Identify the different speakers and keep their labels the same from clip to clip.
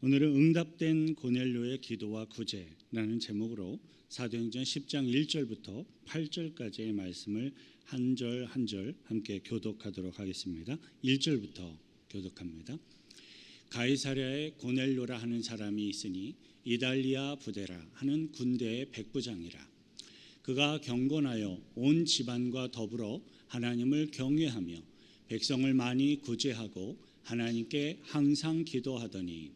Speaker 1: 오늘은 응답된 고넬료의 기도와 구제라는 제목으로 사도행전 10장 1절부터 8절까지의 말씀을 한 절 한 절 함께 교독하도록 하겠습니다. 1절부터 교독합니다. 가이사랴에 고넬료라 하는 사람이 있으니 이달리아 부대라 하는 군대의 백부장이라. 그가 경건하여 온 집안과 더불어 하나님을 경외하며 백성을 많이 구제하고 하나님께 항상 기도하더니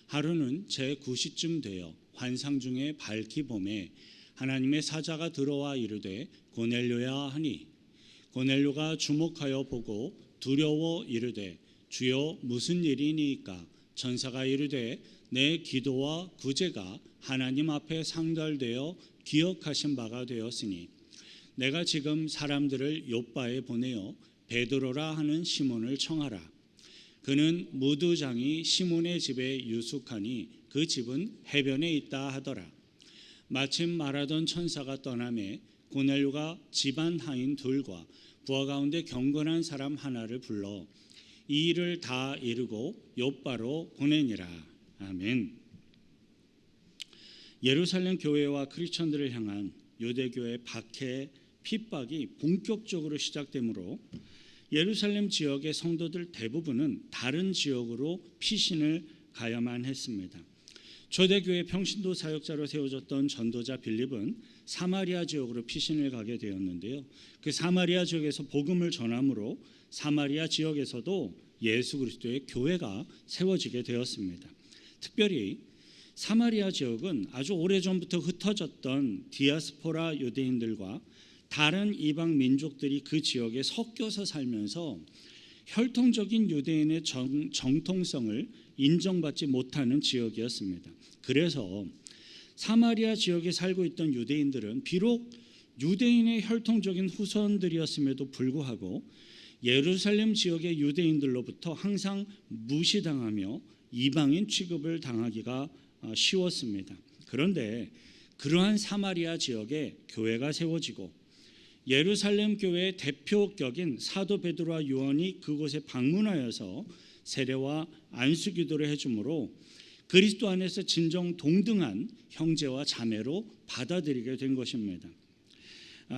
Speaker 1: 하루는 제9시쯤 되어 환상 중에 밝히 봄에 하나님의 사자가 들어와 이르되 고넬료야 하니 고넬료가 주목하여 보고 두려워 이르되 주여 무슨 일이니까? 천사가 이르되 내 기도와 구제가 하나님 앞에 상달되어 기억하신 바가 되었으니 내가 지금 사람들을 욥바에 보내어 베드로라 하는 시몬을 청하라. 그는 무두장이 시몬의 집에 유숙하니 그 집은 해변에 있다 하더라. 마침 말하던 천사가 떠나매 고넬료가 집안 하인 둘과 부하 가운데 경건한 사람 하나를 불러 이 일을 다 이루고 욥바로 보내니라. 아멘. 예루살렘 교회와 크리스천들을 향한 유대교의 박해, 핍박이 본격적으로 시작되므로 예루살렘 지역의 성도들 대부분은 다른 지역으로 피신을 가야만 했습니다. 초대교회 평신도 사역자로 세워졌던 전도자 빌립은 사마리아 지역으로 피신을 가게 되었는데요. 그 사마리아 지역에서 복음을 전함으로 사마리아 지역에서도 예수 그리스도의 교회가 세워지게 되었습니다. 특별히 사마리아 지역은 아주 오래전부터 흩어졌던 디아스포라 유대인들과 다른 이방 민족들이 그 지역에 섞여서 살면서 혈통적인 유대인의 정통성을 인정받지 못하는 지역이었습니다. 그래서 사마리아 지역에 살고 있던 유대인들은 비록 유대인의 혈통적인 후손들이었음에도 불구하고 예루살렘 지역의 유대인들로부터 항상 무시당하며 이방인 취급을 당하기가 쉬웠습니다. 그런데 그러한 사마리아 지역에 교회가 세워지고 예루살렘 교회의 대표격인 사도 베드로와 요한이 그곳에 방문하여서 세례와 안수기도를 해주므로 그리스도 안에서 진정 동등한 형제와 자매로 받아들이게 된 것입니다.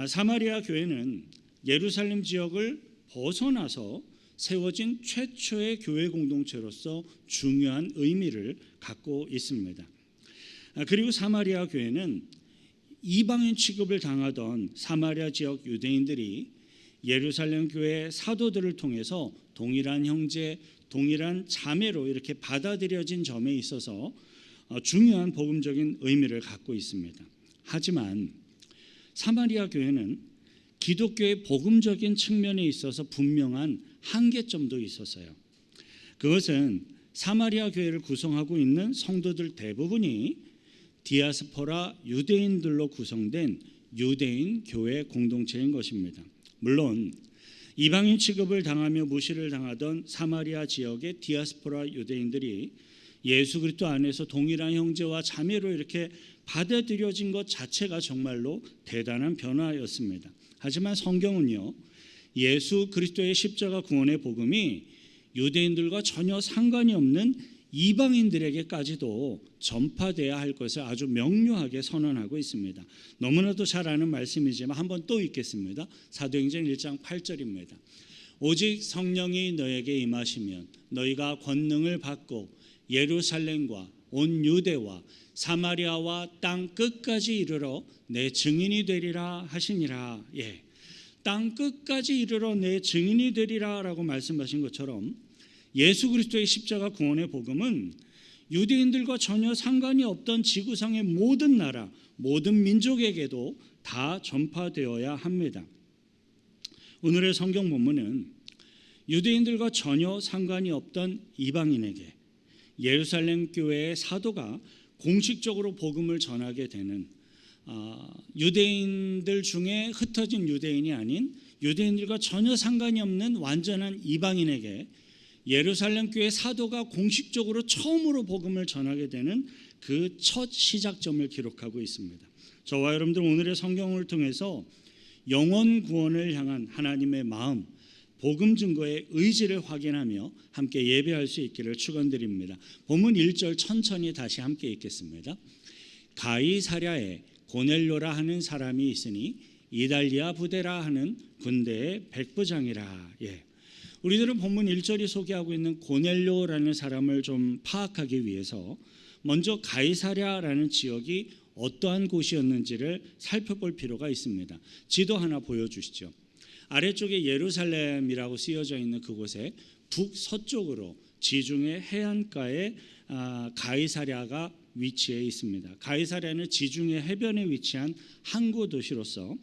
Speaker 1: 사마리아 교회는 예루살렘 지역을 벗어나서 세워진 최초의 교회 공동체로서 중요한 의미를 갖고 있습니다. 그리고 사마리아 교회는 이방인 취급을 당하던 사마리아 지역 유대인들이 예루살렘 교회 사도들을 통해서 동일한 형제, 동일한 자매로 이렇게 받아들여진 점에 있어서 중요한 복음적인 의미를 갖고 있습니다. 하지만 사마리아 교회는 기독교의 복음적인 측면에 있어서 분명한 한계점도 있었어요. 그것은 사마리아 교회를 구성하고 있는 성도들 대부분이 디아스포라 유대인들로 구성된 유대인 교회 공동체인 것입니다. 물론 이방인 취급을 당하며 무시를 당하던 사마리아 지역의 디아스포라 유대인들이 예수 그리스도 안에서 동일한 형제와 자매로 이렇게 받아들여진 것 자체가 정말로 대단한 변화였습니다. 하지만 성경은요, 예수 그리스도의 십자가 구원의 복음이 유대인들과 전혀 상관이 없는 이방인들에게까지도 전파돼야 할 것을 아주 명료하게 선언하고 있습니다. 너무나도 잘 아는 말씀이지만 한번 또 읽겠습니다. 사도행전 1장 8절입니다. 오직 성령이 너에게 임하시면 너희가 권능을 받고 예루살렘과 온 유대와 사마리아와 땅 끝까지 이르러 내 증인이 되리라 하시니라. 땅 끝까지 이르러 내 증인이 되리라 라고 말씀하신 것처럼 예수 그리스도의 십자가 구원의 복음은 유대인들과 전혀 상관이 없던 지구상의 모든 나라, 모든 민족에게도 다 전파되어야 합니다. 오늘의 성경 본문은 유대인들과 전혀 상관이 없던 이방인에게 예루살렘 교회의 사도가 공식적으로 복음을 전하게 되는 유대인들 중에 흩어진 유대인이 아닌 유대인들과 전혀 상관이 없는 완전한 이방인에게 예루살렘 교회 사도가 공식적으로 처음으로 복음을 전하게 되는 그 첫 시작점을 기록하고 있습니다. 저와 여러분들 오늘의 성경을 통해서 영원 구원을 향한 하나님의 마음, 복음 증거의 의지를 확인하며 함께 예배할 수 있기를 축원드립니다. 본문 1절 천천히 다시 함께 읽겠습니다. 가이사랴에 고넬료라 하는 사람이 있으니 이달리아 부대라 하는 군대의 백부장이라. 우리들은 본문 1절이 소개하고 있는 고넬료라는 사람을 좀 파악하기 위해서 먼저 가이사랴라는 지역이 어떠한 곳이었는지를 살펴볼 필요가 있습니다. 지도 하나 보여주시죠. 아래쪽에 예루살렘이라고 쓰여져 있는 그곳에 북서쪽으로 지중해 해안가에 가이사랴가 위치해 있습니다. 가이사랴는 지중해 해변에 위치한 항구 도시로서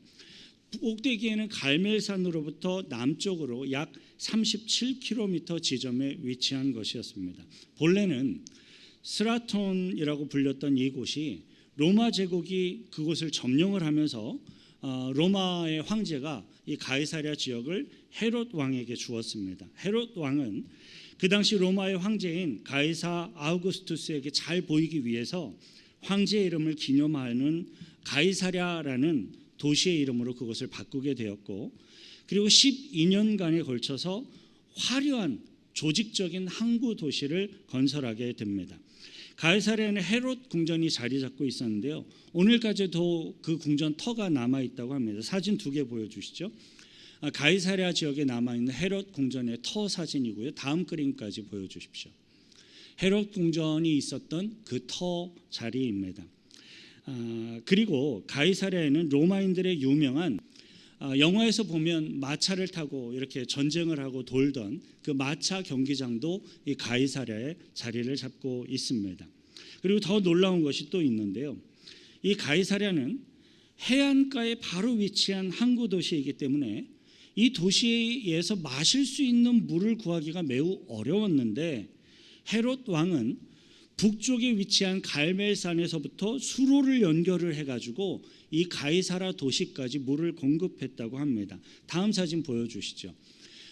Speaker 1: 꼭대기에는 갈멜산으로부터 남쪽으로 약 37km 지점에 위치한 것이었습니다. 본래는 스라톤이라고 불렸던 이곳이 로마 제국이 그곳을 점령을 하면서 로마의 황제가 이 가이사랴 지역을 헤롯 왕에게 주었습니다. 헤롯 왕은 그 당시 로마의 황제인 가이사 아우구스투스에게 잘 보이기 위해서 황제의 이름을 기념하는 가이사랴라는 도시의 이름으로 그것을 바꾸게 되었고, 그리고 12년간에 걸쳐서 화려한 조직적인 항구 도시를 건설하게 됩니다. 가이사랴에는 헤롯 궁전이 자리 잡고 있었는데요. 오늘까지도 그 궁전 터가 남아 있다고 합니다. 사진 2개 보여주시죠. 가이사랴 지역에 남아 있는 헤롯 궁전의 터 사진이고요. 다음 그림까지 보여주십시오. 헤롯 궁전이 있었던 그 터 자리입니다. 그리고 가이사랴에는 로마인들의 유명한 영화에서 보면 마차를 타고 이렇게 전쟁을 하고 돌던 그 마차 경기장도 이 가이사랴에 자리를 잡고 있습니다. 그리고 더 놀라운 것이 또 있는데요. 이 가이사랴는 해안가에 바로 위치한 항구 도시이기 때문에 이 도시에서 마실 수 있는 물을 구하기가 매우 어려웠는데, 헤롯 왕은 북쪽에 위치한 갈멜산에서부터 수로를 연결을 해가지고 이 가이사랴 도시까지 물을 공급했다고 합니다. 다음 사진 보여주시죠.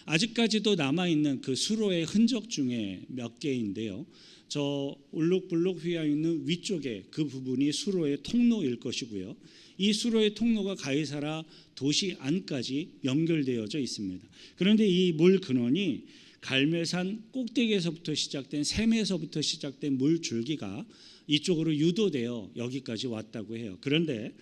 Speaker 1: 아직까지도 남아있는 그 수로의 흔적 중에 몇 개인데요. 저 울룩불룩 휘어있는 위쪽에 그 부분이 수로의 통로일 것이고요. 이 수로의 통로가 가이사랴 도시 안까지 연결되어져 있습니다. 그런데 이 물 근원이 갈멜산 꼭대기에서부터 시작된 샘에서부터 시작된 물 줄기가 이쪽으로 유도되어 여기까지 왔다고 해요. 그런데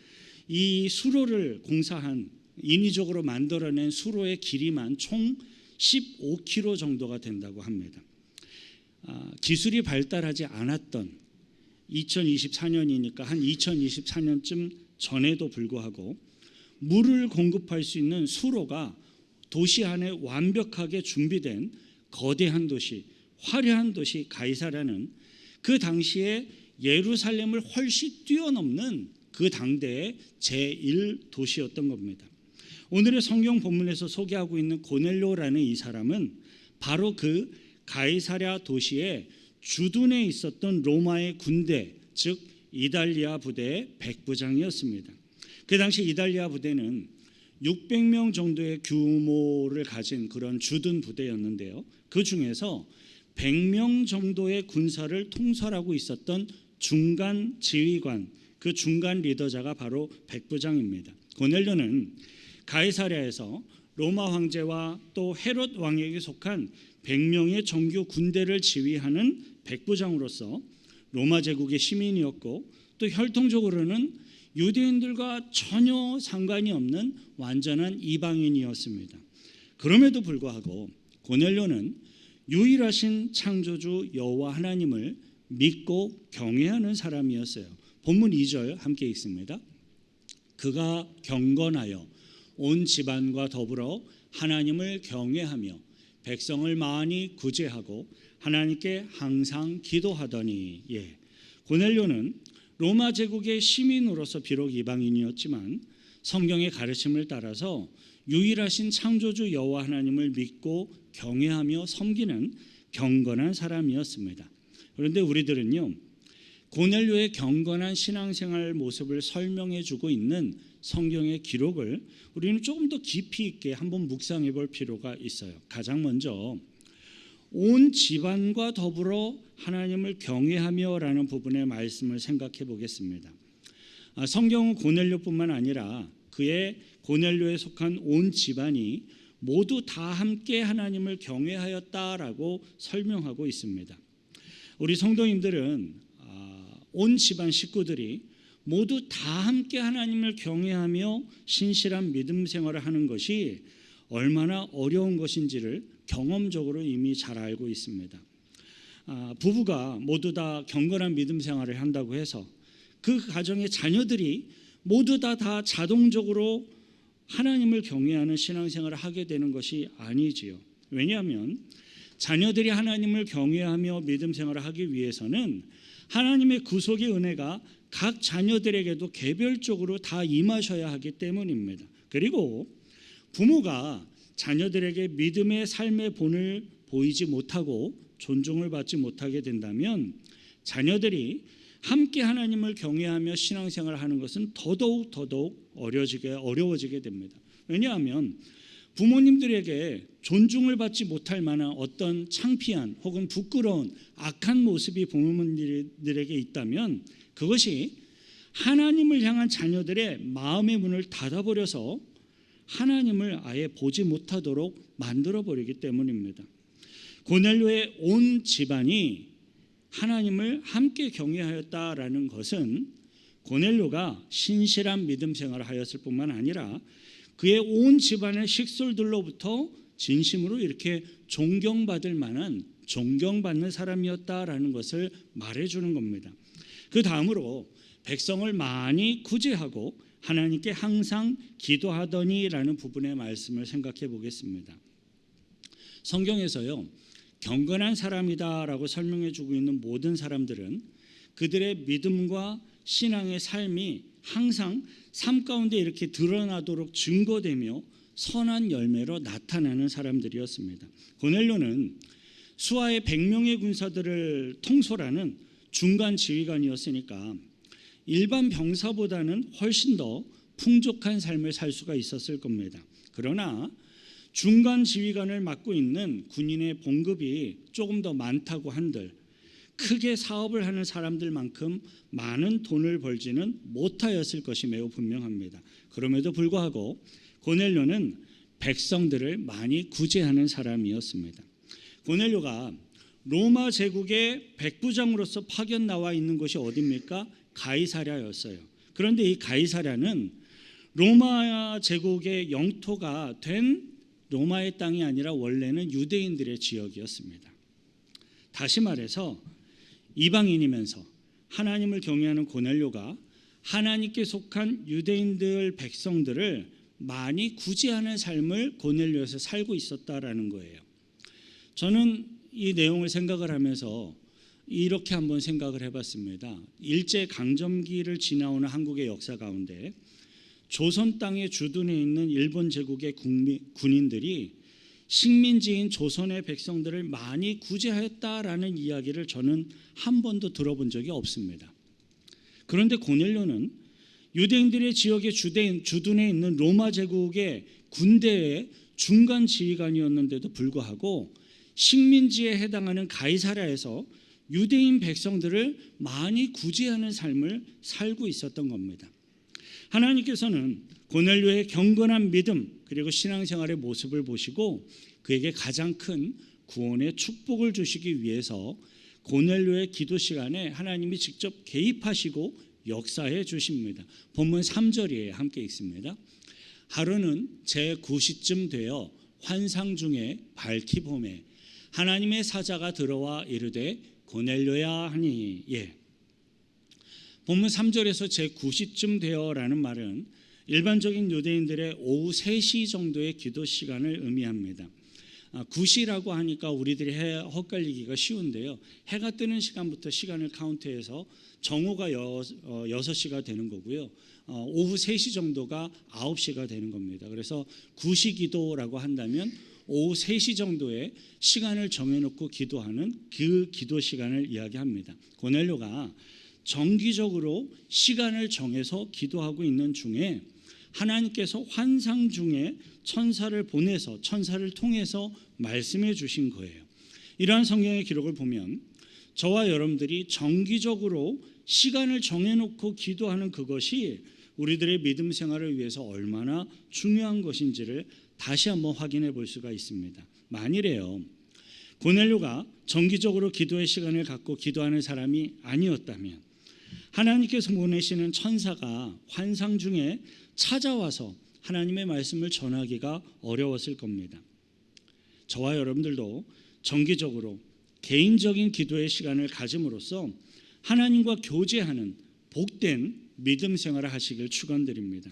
Speaker 1: 이 수로를 공사한 인위적으로 만들어낸 수로의 길이만 총 15km 정도가 된다고 합니다. 기술이 발달하지 않았던 2024년이니까 한 2024년쯤 전에도 불구하고 물을 공급할 수 있는 수로가 도시 안에 완벽하게 준비된 거대한 도시, 화려한 도시 가이사랴는 그 당시에 예루살렘을 훨씬 뛰어넘는 그 당대의 제1도시였던 겁니다. 오늘의 성경 본문에서 소개하고 있는 고넬료라는 이 사람은 바로 그 가이사랴 도시에 주둔해 있었던 로마의 군대, 즉 이달리아 부대의 백부장이었습니다. 그 당시 이달리아 부대는 600명 정도의 규모를 가진 그런 주둔 부대였는데요. 그 중에서 100명 정도의 군사를 통솔하고 있었던 중간 지휘관, 그 중간 리더자가 바로 백부장입니다. 고넬료는 가이사랴에서 로마 황제와 또 헤롯 왕에게 속한 100명의 정규 군대를 지휘하는 백부장으로서 로마 제국의 시민이었고, 또 혈통적으로는 유대인들과 전혀 상관이 없는 완전한 이방인이었습니다. 그럼에도 불구하고 고넬료는 유일하신 창조주 여호와 하나님을 믿고 경외하는 사람이었어요. 본문 2절 함께 읽습니다. 그가 경건하여 온 집안과 더불어 하나님을 경외하며 백성을 많이 구제하고 하나님께 항상 기도하더니. 고넬료는 로마 제국의 시민으로서 비록 이방인이었지만 성경의 가르침을 따라서 유일하신 창조주 여호와 하나님을 믿고 경외하며 섬기는 경건한 사람이었습니다. 그런데 우리들은요, 고넬료의 경건한 신앙생활 모습을 설명해 주고 있는 성경의 기록을 우리는 조금 더 깊이 있게 한번 묵상해 볼 필요가 있어요. 가장 먼저 온 집안과 더불어 하나님을 경외하며 라는 부분의 말씀을 생각해 보겠습니다. 성경은 고넬료뿐만 아니라 그의 고넬료에 속한 온 집안이 모두 다 함께 하나님을 경외하였다라고 설명하고 있습니다. 우리 성도님들은 온 집안 식구들이 모두 다 함께 하나님을 경외하며 신실한 믿음 생활을 하는 것이 얼마나 어려운 것인지를 경험적으로 이미 잘 알고 있습니다. 부부가 모두 다 경건한 믿음 생활을 한다고 해서 그 가정의 자녀들이 모두 다 자동적으로 하나님을 경외하는 신앙생활을 하게 되는 것이 아니지요. 왜냐하면 자녀들이 하나님을 경외하며 믿음 생활을 하기 위해서는 하나님의 구속의 은혜가 각 자녀들에게도 개별적으로 다 임하셔야 하기 때문입니다. 그리고 부모가 자녀들에게 믿음의 삶의 본을 보이지 못하고 존중을 받지 못하게 된다면 자녀들이 함께 하나님을 경외하며 신앙생활을 하는 것은 더더욱 어려워지게 됩니다. 왜냐하면 부모님들에게 존중을 받지 못할 만한 어떤 창피한 혹은 부끄러운 악한 모습이 부모님들에게 있다면 그것이 하나님을 향한 자녀들의 마음의 문을 닫아버려서 하나님을 아예 보지 못하도록 만들어버리기 때문입니다. 고넬료의 온 집안이 하나님을 함께 경외하였다라는 것은 고넬료가 신실한 믿음 생활을 하였을 뿐만 아니라 그의 온 집안의 식솔들로부터 진심으로 이렇게 존경받을 만한 존경받는 사람이었다라는 것을 말해주는 겁니다. 그 다음으로 백성을 많이 구제하고 하나님께 항상 기도하더니라는 부분의 말씀을 생각해 보겠습니다. 성경에서요, 경건한 사람이다라고 설명해 주고 있는 모든 사람들은 그들의 믿음과 신앙의 삶이 항상 삶 가운데 이렇게 드러나도록 증거되며 선한 열매로 나타나는 사람들이었습니다. 고넬료는 수하의 100명의 군사들을 통솔하는 중간 지휘관이었으니까 일반 병사보다는 훨씬 더 풍족한 삶을 살 수가 있었을 겁니다. 그러나 중간 지휘관을 맡고 있는 군인의 봉급이 조금 더 많다고 한들 크게 사업을 하는 사람들만큼 많은 돈을 벌지는 못하였을 것이 매우 분명합니다. 그럼에도 불구하고 고넬료는 백성들을 많이 구제하는 사람이었습니다. 고넬료가 로마 제국의 백부장으로서 파견 나와 있는 곳이 어디입니까? 가이사랴였어요. 그런데 이 가이사랴는 로마 제국의 영토가 된 로마의 땅이 아니라 원래는 유대인들의 지역이었습니다. 다시 말해서 이방인이면서 하나님을 경외하는 고넬료가 하나님께 속한 유대인들 백성들을 많이 구제하는 삶을 고넬료에서 살고 있었다라는 거예요. 저는 이 내용을 생각을 하면서 이렇게 한번 생각을 해봤습니다. 일제 강점기를 지나오는 한국의 역사 가운데 조선 땅에 주둔해 있는 일본 제국의 군인들이 식민지인 조선의 백성들을 많이 구제했다라는 이야기를 저는 한 번도 들어본 적이 없습니다. 그런데 고넬료는 유대인들의 지역에 주둔해 있는 로마 제국의 군대의 중간 지휘관이었는데도 불구하고 식민지에 해당하는 가이사랴에서 유대인 백성들을 많이 구제하는 삶을 살고 있었던 겁니다. 하나님께서는 고넬료의 경건한 믿음 그리고 신앙생활의 모습을 보시고 그에게 가장 큰 구원의 축복을 주시기 위해서 고넬료의 기도 시간에 하나님이 직접 개입하시고 역사해 주십니다. 본문 3절에 함께 읽습니다. 하루는 제9시쯤 되어 환상 중에 밝히 봄에 하나님의 사자가 들어와 이르되 고넬료야 하니 본문 3절에서 제9시쯤 되어라는 말은 일반적인 유대인들의 오후 3시 정도의 기도 시간을 의미합니다. 9시라고 하니까 우리들이 헛갈리기가 쉬운데요. 해가 뜨는 시간부터 시간을 카운트해서 정오가 6시가 되는 거고요. 오후 3시 정도가 9시가 되는 겁니다. 그래서 9시 기도라고 한다면 오후 3시 정도의 시간을 정해놓고 기도하는 그 기도 시간을 이야기합니다. 고넬료가 정기적으로 시간을 정해서 기도하고 있는 중에 하나님께서 환상 중에 천사를 보내서 천사를 통해서 말씀해 주신 거예요. 이러한 성경의 기록을 보면 저와 여러분들이 정기적으로 시간을 정해놓고 기도하는 그것이 우리들의 믿음 생활을 위해서 얼마나 중요한 것인지를 다시 한번 확인해 볼 수가 있습니다. 만일에요, 고넬료가 정기적으로 기도의 시간을 갖고 기도하는 사람이 아니었다면 하나님께서 보내시는 천사가 환상 중에 찾아와서 하나님의 말씀을 전하기가 어려웠을 겁니다. 저와 여러분들도 정기적으로 개인적인 기도의 시간을 가짐으로써 하나님과 교제하는 복된 믿음 생활을 하시길 축원드립니다.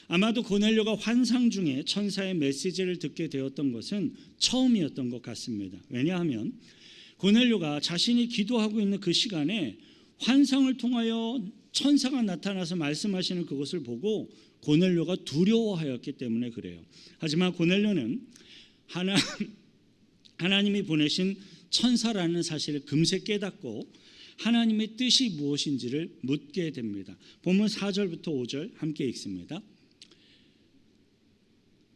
Speaker 1: 아마도 고넬료가 환상 중에 천사의 메시지를 듣게 되었던 것은 처음이었던 것 같습니다. 왜냐하면 고넬료가 자신이 기도하고 있는 그 시간에 환상을 통하여 천사가 나타나서 말씀하시는 그것을 보고 고넬료가 두려워하였기 때문에 그래요. 하지만 고넬료는 하나님이 보내신 천사라는 사실을 금세 깨닫고 하나님의 뜻이 무엇인지를 묻게 됩니다. 본문 4절부터 5절 함께 읽습니다.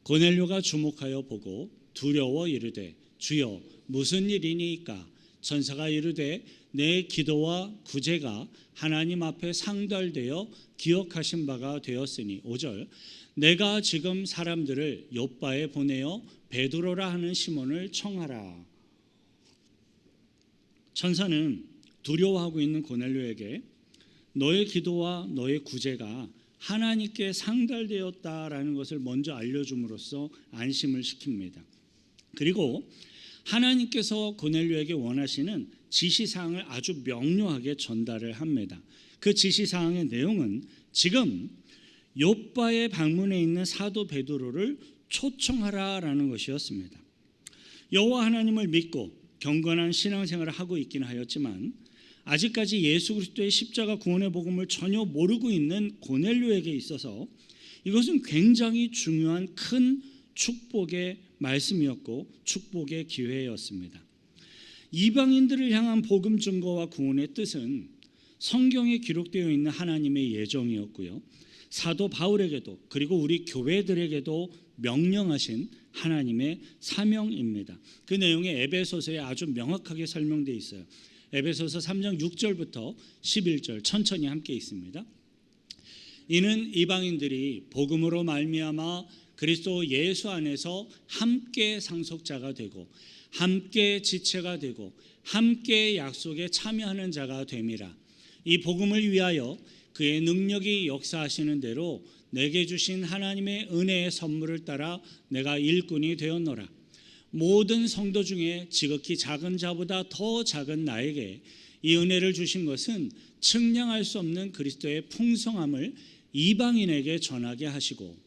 Speaker 1: 고넬료가 주목하여 보고 두려워 이르되 주여 무슨 일이니까? 천사가 이르되 내 기도와 구제가 하나님 앞에 상달되어 기억하신 바가 되었으니 5절 내가 지금 사람들을 욥바에 보내어 베드로라 하는 시몬을 청하라. 천사는 두려워하고 있는 고넬료에게 너의 기도와 너의 구제가 하나님께 상달되었다라는 것을 먼저 알려줌으로써 안심을 시킵니다. 그리고 하나님께서 고넬료에게 원하시는 지시사항을 아주 명료하게 전달을 합니다. 그 지시사항의 내용은 지금 욥바의 방문에 있는 사도 베드로를 초청하라라는 것이었습니다. 여호와 하나님을 믿고 경건한 신앙생활을 하고 있긴 하였지만 아직까지 예수 그리스도의 십자가 구원의 복음을 전혀 모르고 있는 고넬료에게 있어서 이것은 굉장히 중요한 큰 축복의 말씀이었고 축복의 기회였습니다. 이방인들을 향한 복음 증거와 구원의 뜻은 성경에 기록되어 있는 하나님의 예정이었고요. 사도 바울에게도 그리고 우리 교회들에게도 명령하신 하나님의 사명입니다. 그 내용이 에베소서에 아주 명확하게 설명되어 있어요. 에베소서 3장 6절부터 11절 천천히 함께 읽습니다. 이는 이방인들이 복음으로 말미암아 그리스도 예수 안에서 함께 상속자가 되고 함께 지체가 되고 함께 약속에 참여하는 자가 됨이라. 이 복음을 위하여 그의 능력이 역사하시는 대로 내게 주신 하나님의 은혜의 선물을 따라 내가 일꾼이 되었노라. 모든 성도 중에 지극히 작은 자보다 더 작은 나에게 이 은혜를 주신 것은 측량할 수 없는 그리스도의 풍성함을 이방인에게 전하게 하시고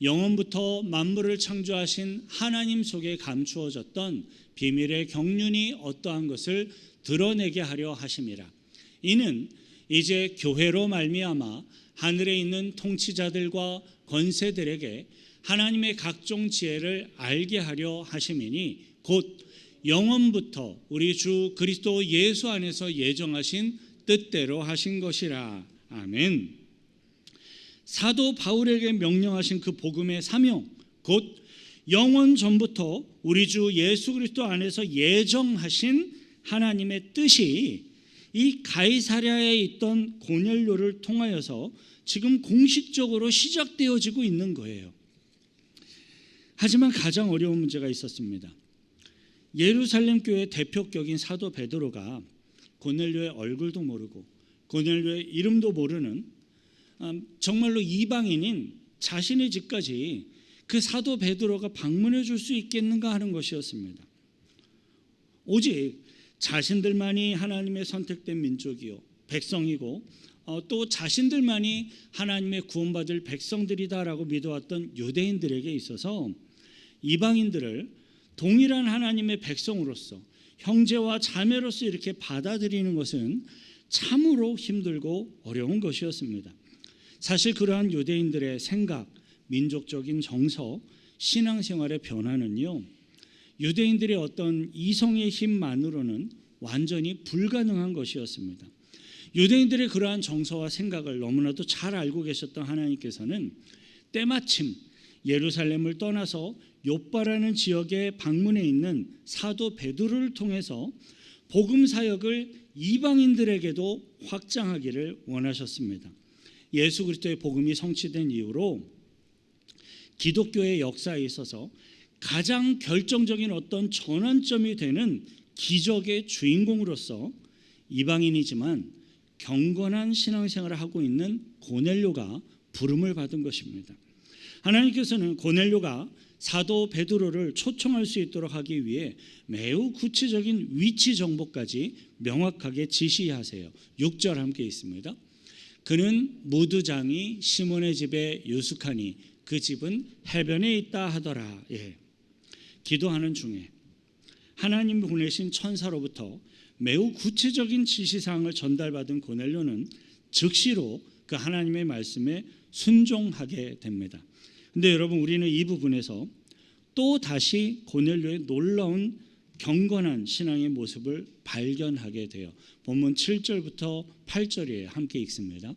Speaker 1: 영원부터 만물을 창조하신 하나님 속에 감추어졌던 비밀의 경륜이 어떠한 것을 드러내게 하려 하심이라. 이는 이제 교회로 말미암아 하늘에 있는 통치자들과 권세들에게 하나님의 각종 지혜를 알게 하려 하심이니 곧 영원부터 우리 주 그리스도 예수 안에서 예정하신 뜻대로 하신 것이라. 아멘. 사도 바울에게 명령하신 그 복음의 사명, 곧 영원 전부터 우리 주 예수 그리스도 안에서 예정하신 하나님의 뜻이 이 가이사랴에 있던 고넬료를 통하여서 지금 공식적으로 시작되어지고 있는 거예요. 하지만 가장 어려운 문제가 있었습니다. 예루살렘 교회 대표격인 사도 베드로가 고넬료의 얼굴도 모르고 고넬료의 이름도 모르는 정말로 이방인인 자신의 집까지 그 사도 베드로가 방문해 줄 수 있겠는가 하는 것이었습니다. 오직 자신들만이 하나님의 선택된 민족이요 백성이고 또 자신들만이 하나님의 구원받을 백성들이다라고 믿어왔던 유대인들에게 있어서 이방인들을 동일한 하나님의 백성으로서 형제와 자매로서 이렇게 받아들이는 것은 참으로 힘들고 어려운 것이었습니다. 사실 그러한 유대인들의 생각, 민족적인 정서, 신앙생활의 변화는요, 유대인들의 어떤 이성의 힘만으로는 완전히 불가능한 것이었습니다. 유대인들의 그러한 정서와 생각을 너무나도 잘 알고 계셨던 하나님께서는 때마침 예루살렘을 떠나서 욥바라는 지역에 방문해 있는 사도 베드로를 통해서 복음 사역을 이방인들에게도 확장하기를 원하셨습니다. 예수 그리스도의 복음이 성취된 이후로 기독교의 역사에 있어서 가장 결정적인 어떤 전환점이 되는 기적의 주인공으로서 이방인이지만 경건한 신앙생활을 하고 있는 고넬료가 부름을 받은 것입니다. 하나님께서는 고넬료가 사도 베드로를 초청할 수 있도록 하기 위해 매우 구체적인 위치 정보까지 명확하게 지시하세요. 6절 함께 있습니다. 그는 무두장이 시몬의 집에 유숙하니 그 집은 해변에 있다 하더라. 기도하는 중에 하나님 보내신 천사로부터 매우 구체적인 지시사항을 전달받은 고넬료는 즉시로 그 하나님의 말씀에 순종하게 됩니다. 근데 여러분, 우리는 이 부분에서 또 다시 고넬료의 놀라운 경건한 신앙의 모습을 발견하게 돼요. 본문 7절부터 8절에 함께 읽습니다.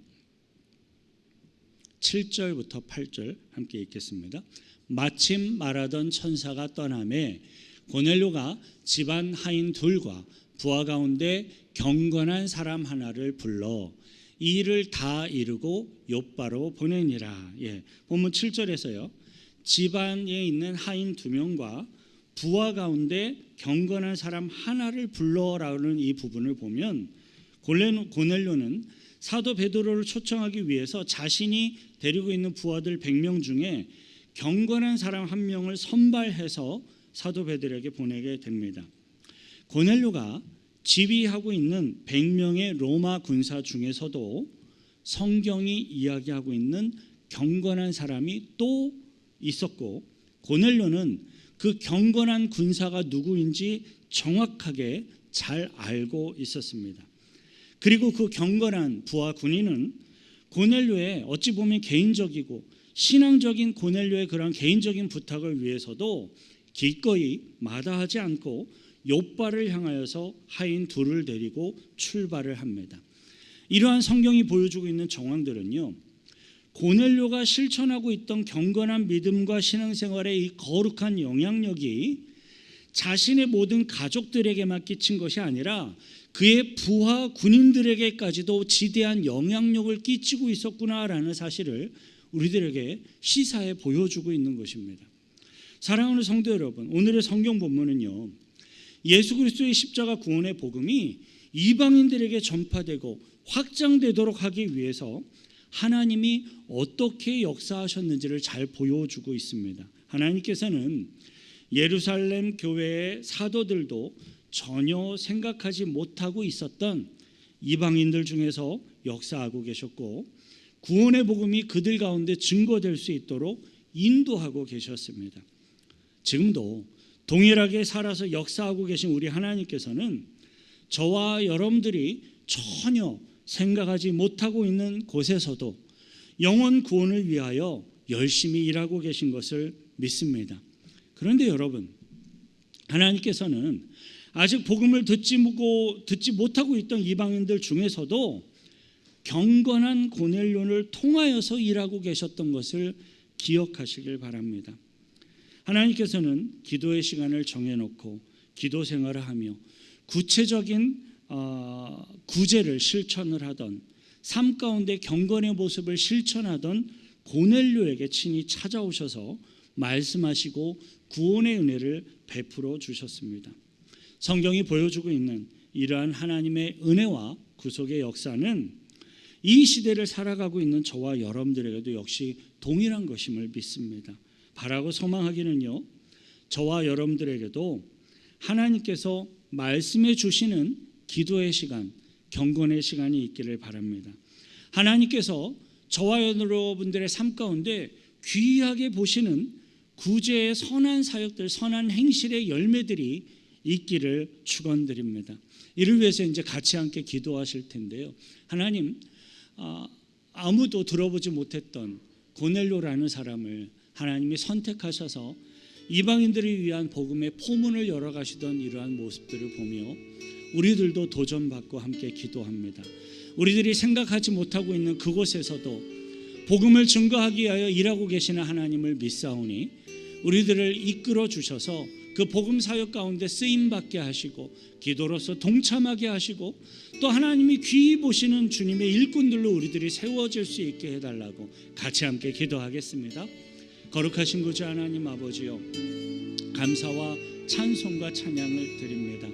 Speaker 1: 7절부터 8절 함께 읽겠습니다. 마침 말하던 천사가 떠나매 고넬료가 집안 하인 둘과 부하 가운데 경건한 사람 하나를 불러 이 일을 다 이루고 욥바로 보내니라. 본문 7절에서요. 집안에 있는 하인 2명과 부하 가운데 경건한 사람 하나를 불러라는 이 부분을 보면 고넬료는 사도 베드로를 초청하기 위해서 자신이 데리고 있는 부하들 100명 중에 경건한 사람 1명을 선발해서 사도 베드로에게 보내게 됩니다. 고넬료가 지휘하고 있는 100명의 로마 군사 중에서도 성경이 이야기하고 있는 경건한 사람이 또 있었고, 고넬료는 그 경건한 군사가 누구인지 정확하게 잘 알고 있었습니다. 그리고 그 경건한 부하 군인은 고넬료의 어찌 보면 개인적이고 신앙적인 고넬료의 그런 개인적인 부탁을 위해서도 기꺼이 마다하지 않고 욥바를 향하여서 하인 2를 데리고 출발을 합니다. 이러한 성경이 보여주고 있는 정황들은요, 고넬료가 실천하고 있던 경건한 믿음과 신앙생활의 이 거룩한 영향력이 자신의 모든 가족들에게만 끼친 것이 아니라 그의 부하 군인들에게까지도 지대한 영향력을 끼치고 있었구나라는 사실을 우리들에게 시사해 보여주고 있는 것입니다. 사랑하는 성도 여러분, 오늘의 성경 본문은요, 예수 그리스도의 십자가 구원의 복음이 이방인들에게 전파되고 확장되도록 하기 위해서 하나님이 어떻게 역사하셨는지를 잘 보여주고 있습니다. 하나님께서는 예루살렘 교회의 사도들도 전혀 생각하지 못하고 있었던 이방인들 중에서 역사하고 계셨고, 구원의 복음이 그들 가운데 증거될 수 있도록 인도하고 계셨습니다. 지금도 동일하게 살아서 역사하고 계신 우리 하나님께서는 저와 여러분들이 전혀 생각하지 못하고 있는 곳에서도 영혼 구원을 위하여 열심히 일하고 계신 것을 믿습니다. 그런데 여러분, 하나님께서는 아직 복음을 듣지 못하고 있던 이방인들 중에서도 경건한 고넬료를 통하여서 일하고 계셨던 것을 기억하시길 바랍니다. 하나님께서는 기도의 시간을 정해놓고 기도 생활을 하며 구체적인 구제를 실천을 하던, 삶 가운데 경건의 모습을 실천하던 고넬료에게 친히 찾아오셔서 말씀하시고 구원의 은혜를 베풀어 주셨습니다. 성경이 보여주고 있는 이러한 하나님의 은혜와 구속의 역사는 이 시대를 살아가고 있는 저와 여러분들에게도 역시 동일한 것임을 믿습니다. 바라고 소망하기는요, 저와 여러분들에게도 하나님께서 말씀해 주시는 기도의 시간, 경건의 시간이 있기를 바랍니다. 하나님께서 저와 여러분들의 삶 가운데 귀하게 보시는 구제의 선한 사역들, 선한 행실의 열매들이 있기를 축원드립니다. 이를 위해서 이제 같이 함께 기도하실 텐데요. 하나님, 아무도 들어보지 못했던 고넬료라는 사람을 하나님이 선택하셔서 이방인들을 위한 복음의 포문을 열어가시던 이러한 모습들을 보며 우리들도 도전받고 함께 기도합니다. 우리들이 생각하지 못하고 있는 그곳에서도 복음을 증거하기 위하여 일하고 계시는 하나님을 믿사오니 우리들을 이끌어 주셔서 그 복음 사역 가운데 쓰임받게 하시고 기도로서 동참하게 하시고 또 하나님이 귀히 보시는 주님의 일꾼들로 우리들이 세워질 수 있게 해달라고 같이 함께 기도하겠습니다. 거룩하신 구주 하나님 아버지요, 감사와 찬송과 찬양을 드립니다.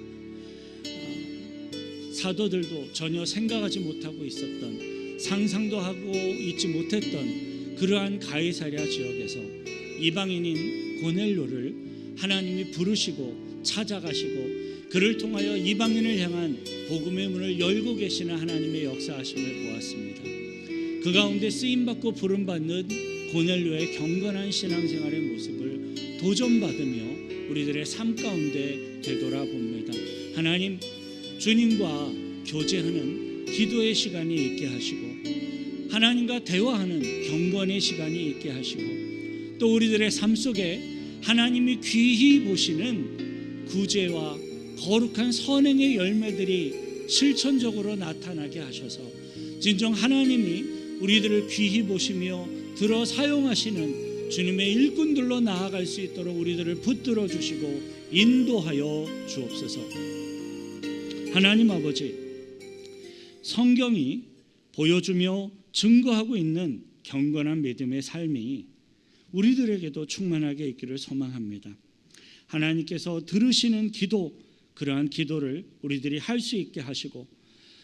Speaker 1: 사도들도 전혀 생각하지 못하고 있었던, 상상도 하고 있지 못했던 그러한 가이사랴 지역에서 이방인인 고넬료를 하나님이 부르시고 찾아가시고 그를 통하여 이방인을 향한 복음의 문을 열고 계시는 하나님의 역사하심을 보았습니다. 그 가운데 쓰임받고 부름받는 고넬료의 경건한 신앙생활의 모습을 도전받으며 우리들의 삶 가운데 되돌아봅니다. 하나님, 주님과 교제하는 기도의 시간이 있게 하시고 하나님과 대화하는 경건의 시간이 있게 하시고 또 우리들의 삶 속에 하나님이 귀히 보시는 구제와 거룩한 선행의 열매들이 실천적으로 나타나게 하셔서 진정 하나님이 우리들을 귀히 보시며 들어 사용하시는 주님의 일꾼들로 나아갈 수 있도록 우리들을 붙들어 주시고 인도하여 주옵소서. 하나님 아버지, 성경이 보여주며 증거하고 있는 경건한 믿음의 삶이 우리들에게도 충만하게 있기를 소망합니다. 하나님께서 들으시는 기도, 그러한 기도를 우리들이 할 수 있게 하시고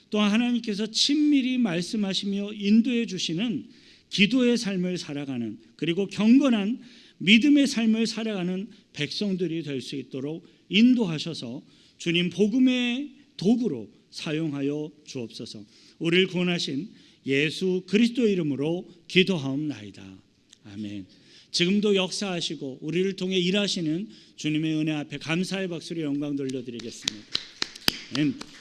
Speaker 1: 또 하나님께서 친밀히 말씀하시며 인도해 주시는 기도의 삶을 살아가는, 그리고 경건한 믿음의 삶을 살아가는 백성들이 될 수 있도록 인도하셔서 주님 복음의 도구로 사용하여 주옵소서. 우리를 구원하신 예수 그리스도 이름으로 기도하옵나이다. 아멘. 지금도 역사하시고 우리를 통해 일하시는 주님의 은혜 앞에 감사의 박수로 영광 돌려드리겠습니다. 아멘.